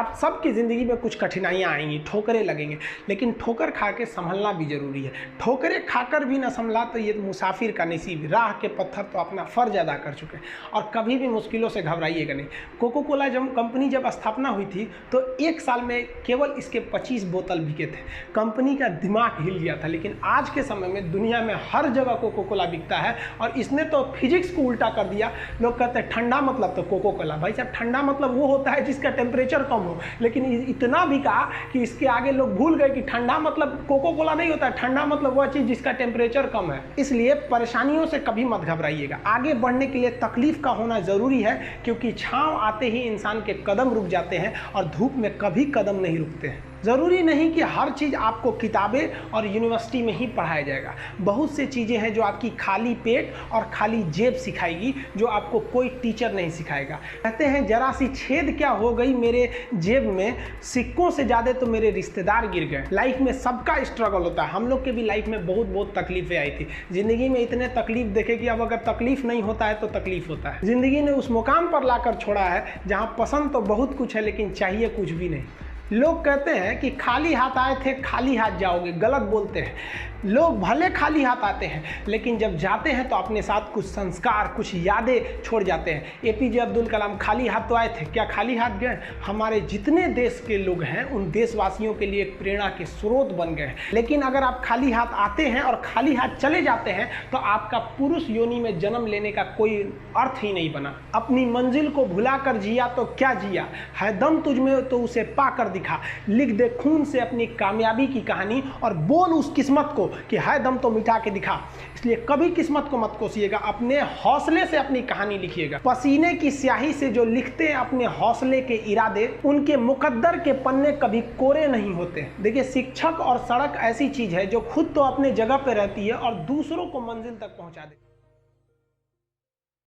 आप सबकी ज़िंदगी में कुछ कठिनाइयाँ आएंगी, ठोकरें लगेंगे, लेकिन ठोकर खा के संभलना भी ज़रूरी है। ठोकरें खाकर भी ना संभला तो ये मुसाफिर का नसीब, राह के पत्थर तो अपना फ़र्ज अदा कर चुके हैं। और कभी भी मुश्किलों से घबराइएगा नहीं। कोको कोला कंपनी जब स्थापना हुई थी तो 1 साल में केवल इसके 25 बोतल बिके थे। कंपनी का दिमाग हिल गया था, लेकिन आज के समय में दुनिया में हर जगह कोको कोला बिकता है। और इसने तो फिजिक्स को उल्टा कर दिया। लोग कहते हैं ठंडा मतलब तो कोको कोला। भाई साहब, ठंडा मतलब वो होता है जिसका टेम्परेचर कम हो, लेकिन इतना भी कहा कि इसके आगे लोग भूल गए कि ठंडा मतलब कोको कोला नहीं होता है। ठंडा मतलब वह चीज़ जिसका टेम्परेचर कम है। इसलिए परेशानियों से कभी मत घबराइएगा। आगे बढ़ने के लिए तकलीफ का होना ज़रूरी है, क्योंकि छांव आते ही इंसान के कदम रुक जाते हैं और धूप में कभी कदम नहीं रुकते हैं। ज़रूरी नहीं कि हर चीज़ आपको किताबें और यूनिवर्सिटी में ही पढ़ाया जाएगा। बहुत से चीज़ें हैं जो आपकी खाली पेट और खाली जेब सिखाएगी, जो आपको कोई टीचर नहीं सिखाएगा। कहते हैं जरा सी छेद क्या हो गई मेरे जेब में, सिक्कों से ज़्यादा तो मेरे रिश्तेदार गिर गए। लाइफ में सबका स्ट्रगल होता है। हम लोग के भी लाइफ में बहुत तकलीफें आई थी। ज़िंदगी में इतने तकलीफ देखे कि अब अगर तकलीफ नहीं होता है तो तकलीफ होता है। ज़िंदगी ने उस मुकाम पर लाकर छोड़ा है जहाँ पसंद तो बहुत कुछ है, लेकिन चाहिए कुछ भी नहीं। लोग कहते हैं कि खाली हाथ आए थे खाली हाथ जाओगे, गलत बोलते हैं। लोग भले खाली हाथ आते हैं, लेकिन जब जाते हैं तो अपने साथ कुछ संस्कार, कुछ यादें छोड़ जाते हैं। एपीजे अब्दुल कलाम खाली हाथ तो आए थे, क्या खाली हाथ गए? हमारे जितने देश के लोग हैं उन देशवासियों के लिए एक प्रेरणा के स्रोत बन गए हैं। लेकिन अगर आप खाली हाथ आते हैं और खाली हाथ चले जाते हैं तो आपका पुरुष योनि में जन्म लेने का कोई अर्थ ही नहीं बना। अपनी मंजिल को भुलाकर जिया तो क्या जिया, है दम तुझ में तो उसे पाकर दिखा। लिख दे खून से अपनी कामयाबी की कहानी और बोल उस किस्मत को कि है दम तो मिटा के दिखा। इसलिए कभी किस्मत को मत कोसिएगा, अपने हौसले से अपनी कहानी लिखिएगा। पसीने की स्याही से जो लिखते हैं अपने हौसले के इरादे, उनके मुकद्दर के पन्ने कभी कोरे नहीं होते। देखिए, शिक्षक और सड़क ऐसी चीज है जो खुद तो अपने जगह पे रहती है और दूसरों को मंजिल तक पहुंचा दे।